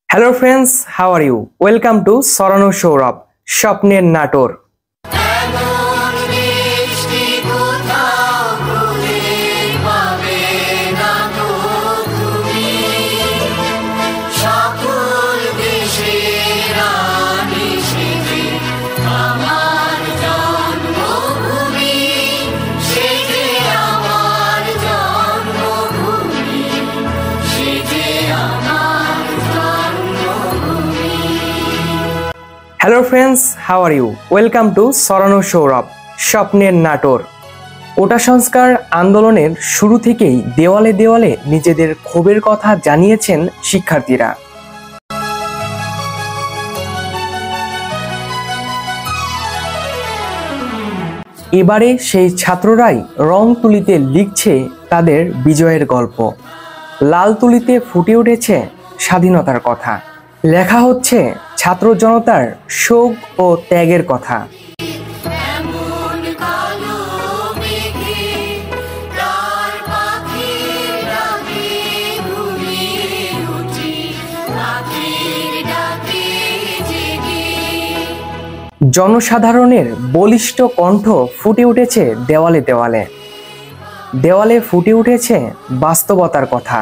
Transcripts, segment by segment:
Hello friends, how are you? Welcome to Sorano Shourab, Shopner Nator. Hello friends, how are you? Welcome to Sorano Shourab, Shopner Nator. কোটা সংস্কার আন্দোলনের শুরু থেকেই দেওয়ালে দেওয়ালে নিজেদের ক্ষোভের কথা জানিয়েছেন শিক্ষার্থীরা। এবারে সেই ছাত্ররাই রং তুলিতে লিখছে তাদের বিজয়ের গল্প। লাল তুলিতে ফুটে উঠেছে স্বাধীনতার কথা। লেখা হচ্ছে ছাত্র জনতার শোক ও ত্যাগের কথা। জনসাধারণের বলিষ্ঠ কণ্ঠ ফুটে উঠেছে দেওয়ালে দেওয়ালে। দেওয়ালে ফুটে উঠেছে বাস্তবতার কথা।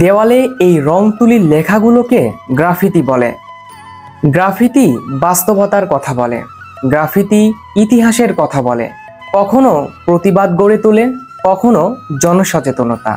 দেওয়ালে এই রং তুলির লেখাগুলোকে গ্রাফিতি বলে। গ্রাফিতি বাস্তবতার কথা বলে, গ্রাফিতি ইতিহাসের কথা বলে, কখনো প্রতিবাদ গড়ে তোলে, কখনো জনসচেতনতা।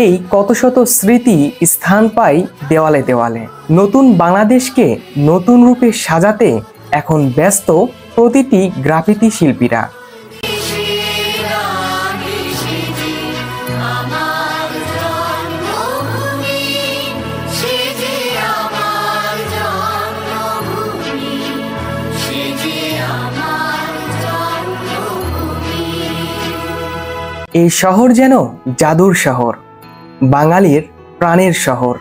এই কত শত স্মৃতি স্থান পায় দেওয়ালে দেওয়ালে। নতুন বাংলাদেশকে নতুন রূপে সাজাতে এখন ব্যস্ত প্রতিটি গ্রাফিতি শিল্পীরা। এই শহর যেন জাদুর শহর, বাঙালির প্রাণের শহর।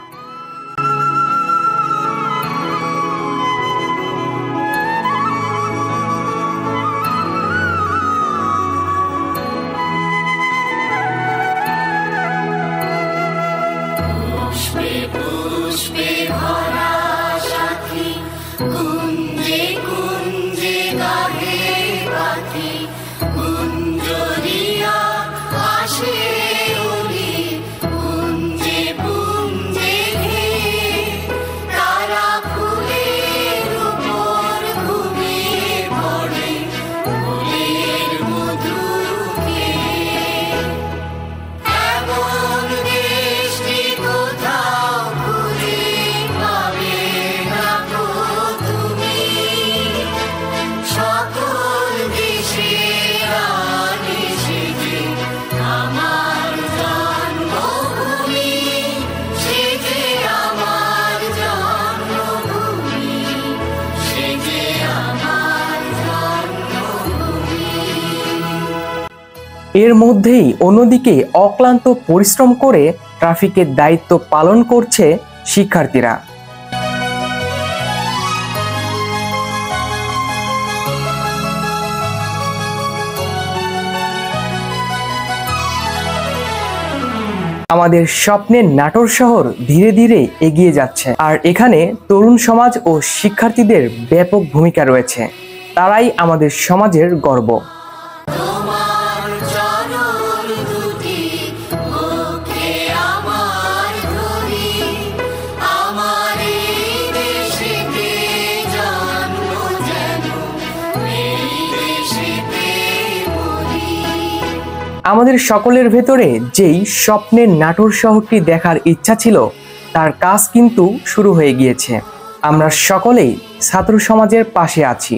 এর মধ্যেই অন্যদিকে অক্লান্ত পরিশ্রম করে ট্রাফিকের দায়িত্ব পালন করছে শিক্ষার্থীরা। আমাদের স্বপ্নের নাটোর শহর ধীরে ধীরে এগিয়ে যাচ্ছে, আর এখানে তরুণ সমাজ ও শিক্ষার্থীদের ব্যাপক ভূমিকা রয়েছে। তারাই আমাদের সমাজের গর্ব। আমাদের সকলের ভেতরে যেই স্বপ্নের নাটোর শহরটি দেখার ইচ্ছা ছিল তার কাজ কিন্তু শুরু হয়ে গিয়েছে। আমরা সকলেই ছাত্র সমাজের পাশে আছি।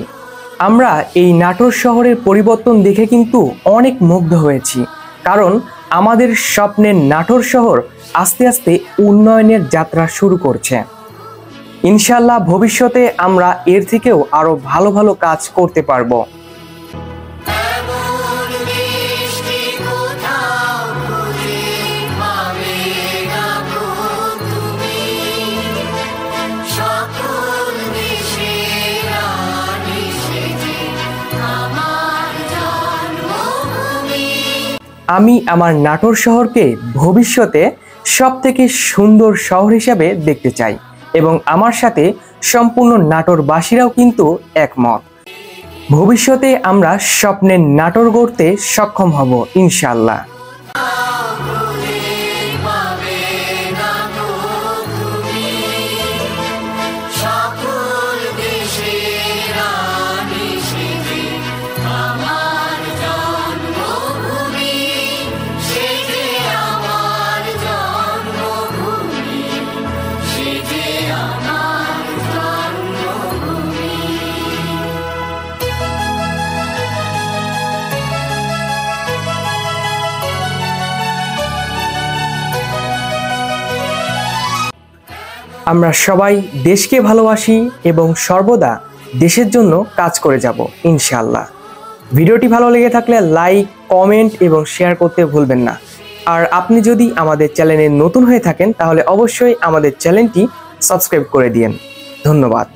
আমরা এই নাটোর শহরের পরিবর্তন দেখে কিন্তু অনেক মুগ্ধ হয়েছি, কারণ আমাদের স্বপ্নের নাটোর শহর আস্তে আস্তে উন্নয়নের যাত্রা শুরু করছে। ইনশাআল্লাহ ভবিষ্যতে আমরা এর থেকেও আরো ভালো ভালো কাজ করতে পারবো। আমি আমার নাটোর শহরকে ভবিষ্যতে সবথেকে সুন্দর শহর হিসেবে দেখতে চাই এবং আমার সাথে সম্পূর্ণ নাটোরবাসীরাও কিন্তু একমত। ভবিষ্যতে আমরা স্বপ্নের নাটোর গড়তে সক্ষম হব ইনশাআল্লাহ। আমরা সবাই দেশকে ভালোবাসি এবং সর্বদা দেশের জন্য কাজ করে যাব ইনশাআল্লাহ। ভিডিওটি ভালো লেগে থাকলে লাইক, কমেন্ট এবং শেয়ার করতে ভুলবেন না। আর আপনি যদি আমাদের চ্যানেলে নতুন হয়ে থাকেন তাহলে অবশ্যই আমাদের চ্যানেলটি সাবস্ক্রাইব করে দিন। ধন্যবাদ।